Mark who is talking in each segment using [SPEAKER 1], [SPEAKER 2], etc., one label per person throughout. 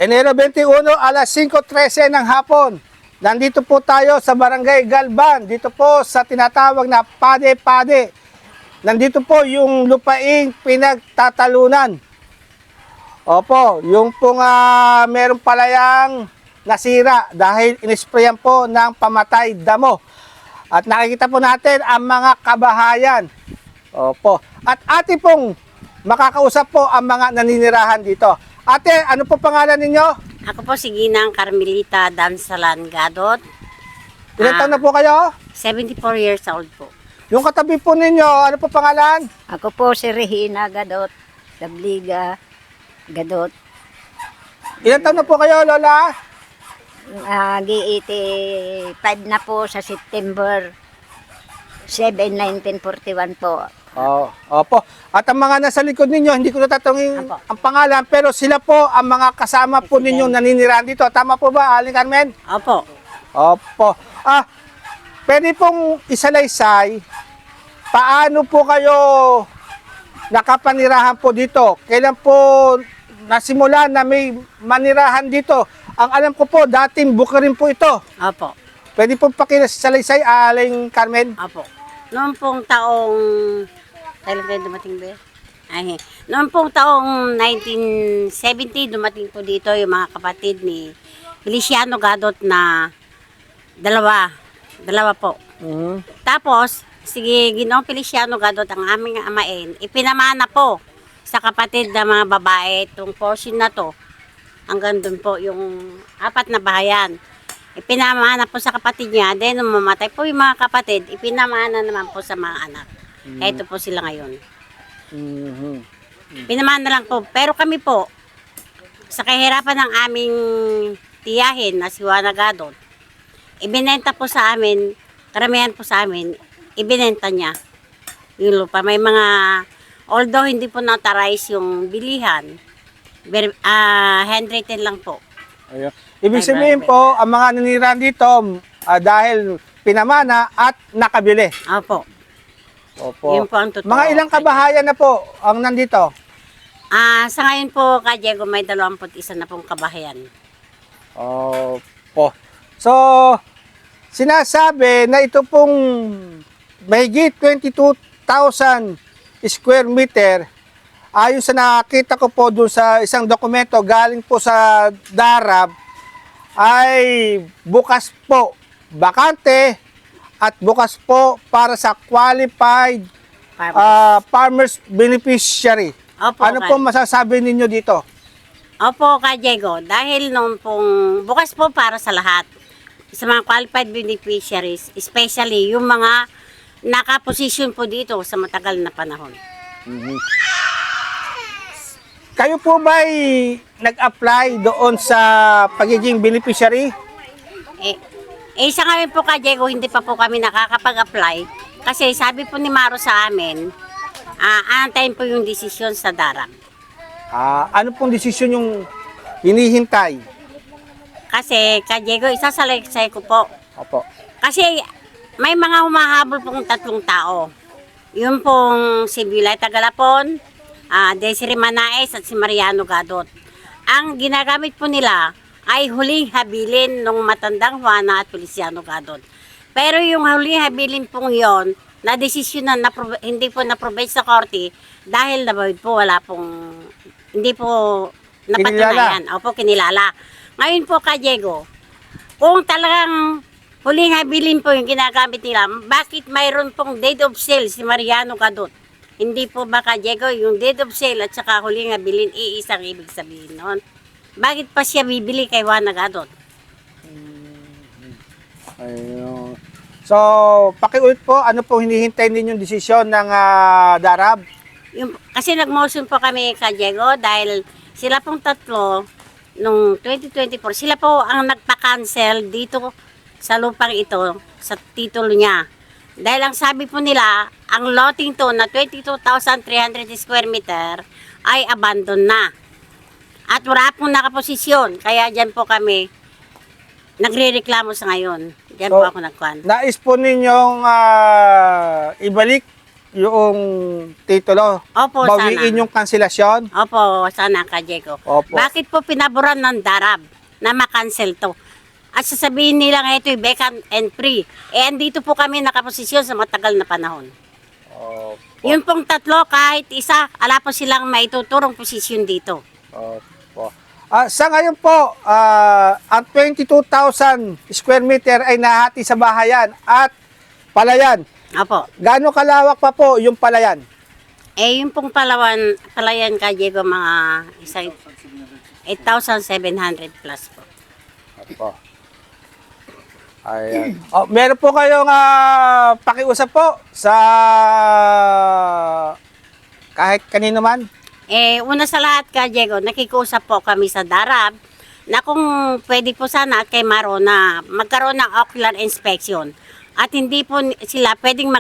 [SPEAKER 1] Enero 21, alas 5:13 ng hapon. Nandito po tayo sa Barangay Galban, dito po sa tinatawag na Pade-Pade. Nandito po yung lupaing pinagtatalunan. Opo, yung pong meron palayang nasira dahil inisprayan po ng pamatay damo. At nakikita po natin ang mga kabahayan. Opo. At ating pong makakausap po ang mga naninirahan dito. Ate, ano po pangalan ninyo?
[SPEAKER 2] Ako po si Ginang Carmelita Dansalan Gadot.
[SPEAKER 1] Ilan taon na po kayo?
[SPEAKER 2] 74 years old po.
[SPEAKER 1] Yung katabi po ninyo, ano po pangalan?
[SPEAKER 3] Ako po si Regina Gadot, Dabliga Gadot.
[SPEAKER 1] Ilan taon na po kayo, Lola?
[SPEAKER 3] G85 na po sa September 7, 1941 po.
[SPEAKER 1] Opo. At ang mga nasa likod ninyo, hindi ko natatanging
[SPEAKER 2] Opo.
[SPEAKER 1] ang pangalan, pero sila po ang mga kasama po ninyong naninirahan dito. Tama po ba, Aling Carmen?
[SPEAKER 2] Opo.
[SPEAKER 1] Opo. Pwede pong isalaysay, paano po kayo nakapanirahan po dito? Kailan po nasimula na may manirahan dito? Ang alam ko po, dating bukirin po ito.
[SPEAKER 2] Opo.
[SPEAKER 1] Pwede po pakisalaysay, Aling Carmen?
[SPEAKER 2] Opo. Noong pong taong... Kailan kayo dumating ba? Ay, noong pong taong 1970, dumating po dito yung mga kapatid ni Feliciano Gadot na dalawa po. Tapos, sige, Ginoong Feliciano Gadot, ang aming amain, ipinamana po sa kapatid na mga babae itong portion na to. Hanggang doon po yung 4 na bahayan. Ipinamana po sa kapatid niya, then nung mamatay po yung mga kapatid, ipinamana naman po sa mga anak. Ito po sila ngayon. Pinamana lang po. Pero kami po, sa kahirapan ng aming tiyahin na si Juana Gadot, ibinenta po sa amin, karamihan po sa amin, ibinenta niya yung lupa. May mga, although hindi po notarize yung bilihan, handwritten lang po.
[SPEAKER 1] Ayun. Ibig sabihin po, ang mga nanirahan dito, dahil pinamana at nakabili.
[SPEAKER 2] Opo.
[SPEAKER 1] Opo.
[SPEAKER 2] Yun po ang totoo.
[SPEAKER 1] Mga ilang kabahayan na po ang nandito?
[SPEAKER 2] Sa ngayon po, Ka Diego, may 21 na pong kabahayan.
[SPEAKER 1] Opo. So, sinasabi na ito pong mahigit 22,000 square meter, ayon sa nakita ko po doon sa isang dokumento galing po sa DARAB, ay bukas po, bakante, at bukas po para sa qualified farmers beneficiary.
[SPEAKER 2] Opo,
[SPEAKER 1] Ano po masasabi ninyo dito?
[SPEAKER 2] Opo, Ka Diego, dahil nung pong bukas po para sa lahat, sa mga qualified beneficiaries, especially yung mga nakaposisyon po dito sa matagal na panahon.
[SPEAKER 1] Kayo po ba nag-apply doon sa pagiging beneficiary?
[SPEAKER 2] Sa ngayon po, Ka Diego, hindi pa po kami nakakapag-apply kasi sabi po ni Maro sa amin, aantayin po yung desisyon sa DARAB.
[SPEAKER 1] Ano pong desisyon yung hinihintay?
[SPEAKER 2] Kasi, Ka Diego, isasalaysay ko po.
[SPEAKER 1] Opo.
[SPEAKER 2] Kasi may mga humahabol pong 3 tao. Yung pong si Bilay Tagalapon, Desiree Manaes at si Mariano Gadot. Ang ginagamit po nila ay huling habilin ng matandang Juana at Feliciano Gadot. Pero yung huling habilin pong yon, na desisyon na hindi po na-provide sa korte dahil na-void po, wala pong, hindi po napatunayan. Opo, kinilala. Ngayon po, Ka Diego, kung talagang huling habilin po yung ginagamit nila, bakit mayroon pong date of sale si Mariano Gadot? Hindi po ba, Ka Diego, yung date of sale at saka huling habilin, iisang ibig sabihin noon? Bakit pa siya bibili kay Juana Gadot?
[SPEAKER 1] Ayun. So, pakiulit po, ano pong hinihintay ninyong desisyon ng DARAB?
[SPEAKER 2] Kasi nag-motion po kami, Ka Diego, dahil sila pong 3, nung 2024, sila po ang nagpa-cancel dito sa lupang ito, sa titulo niya. Dahil ang sabi po nila, ang lotting to na 22,300 square meter ay abandon na. At wala pong nakaposisyon. Kaya dyan po kami nagre-reklamo sa ngayon. Dyan po ako nagkuhan.
[SPEAKER 1] Nais po ninyong ibalik yung titulo.
[SPEAKER 2] Opo,
[SPEAKER 1] Bawiin
[SPEAKER 2] sana.
[SPEAKER 1] yung kanselasyon.
[SPEAKER 2] Opo, sana ka, Diego.
[SPEAKER 1] Opo.
[SPEAKER 2] Bakit po pinaboran ng DARAB na makancel to? At sasabihin nila nga ito'y vacant and free. Eh, andito po kami nakaposisyon sa matagal na panahon.
[SPEAKER 1] Opo.
[SPEAKER 2] Yun pong tatlo, kahit isa, ala po silang maituturong posisyon dito.
[SPEAKER 1] Opo. Sa ngayon po, ang 22,000 square meter ay nahati sa bahayan at palayan.
[SPEAKER 2] Opo.
[SPEAKER 1] Gaano kalawak pa po yung palayan?
[SPEAKER 2] Eh, yung pong palayan ka, Diego, mga isang 8,700 plus po.
[SPEAKER 1] Opo. Ayan. Meron po kayong pakiusap po sa kahit kanino man?
[SPEAKER 2] Eh, una sa lahat ka, Diego, nakikusap po kami sa DARAB na kung pwede po sana kay Maro na magkaroon ng ocular inspection at hindi po sila pwedeng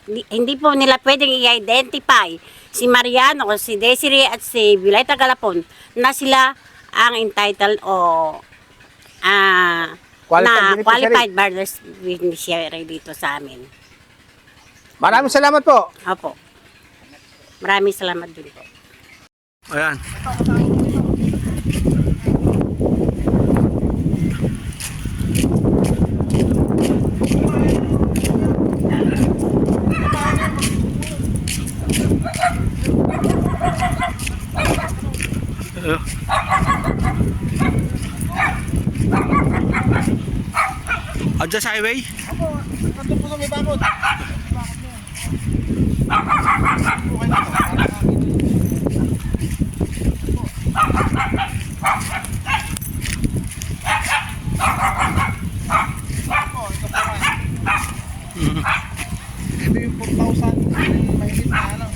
[SPEAKER 2] hindi po nila pwedeng i-identify si Mariano o si Desiree at si Violeta Galapon na sila ang entitled o qualified buyer's beneficiary dito sa amin.
[SPEAKER 1] Maraming salamat po.
[SPEAKER 2] Opo. Maraming salamat din po.
[SPEAKER 1] Ayan. Adja sa highway?
[SPEAKER 4] Opo, nandun po sa may bakod. Ito yung 4,000 mahigit na ano.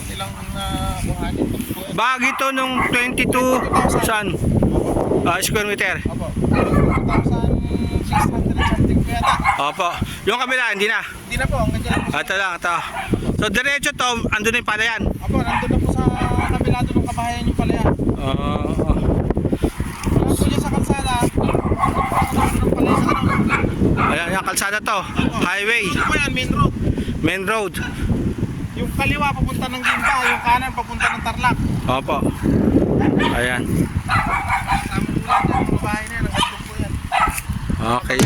[SPEAKER 4] Ilang buhanin po po.
[SPEAKER 1] Bagi to nung 22,000 square meter.
[SPEAKER 4] Opo, 4,600 something po yata.
[SPEAKER 1] Opo. Yung kabila, hindi na.
[SPEAKER 4] Hindi na po, ang ganyan lang po.
[SPEAKER 1] Ito lang, ito. So, diretso to, andun na yung palayan.
[SPEAKER 4] Opo, nandun na po sa kabilado ng kabahayan yung palayan. Wala po dyan sa kalsada. Ng palayan sa ano.
[SPEAKER 1] Ayan, yung kalsada to. Highway.
[SPEAKER 4] Ano po yan, main road.
[SPEAKER 1] Main road.
[SPEAKER 4] Yung kaliwa papunta ng Gimba, yung kanan papunta ng Tarlac.
[SPEAKER 1] Opo. Ayan.
[SPEAKER 4] Tama po lang dyan, yung bahay na yan, ang gandong po yan.
[SPEAKER 1] Okay.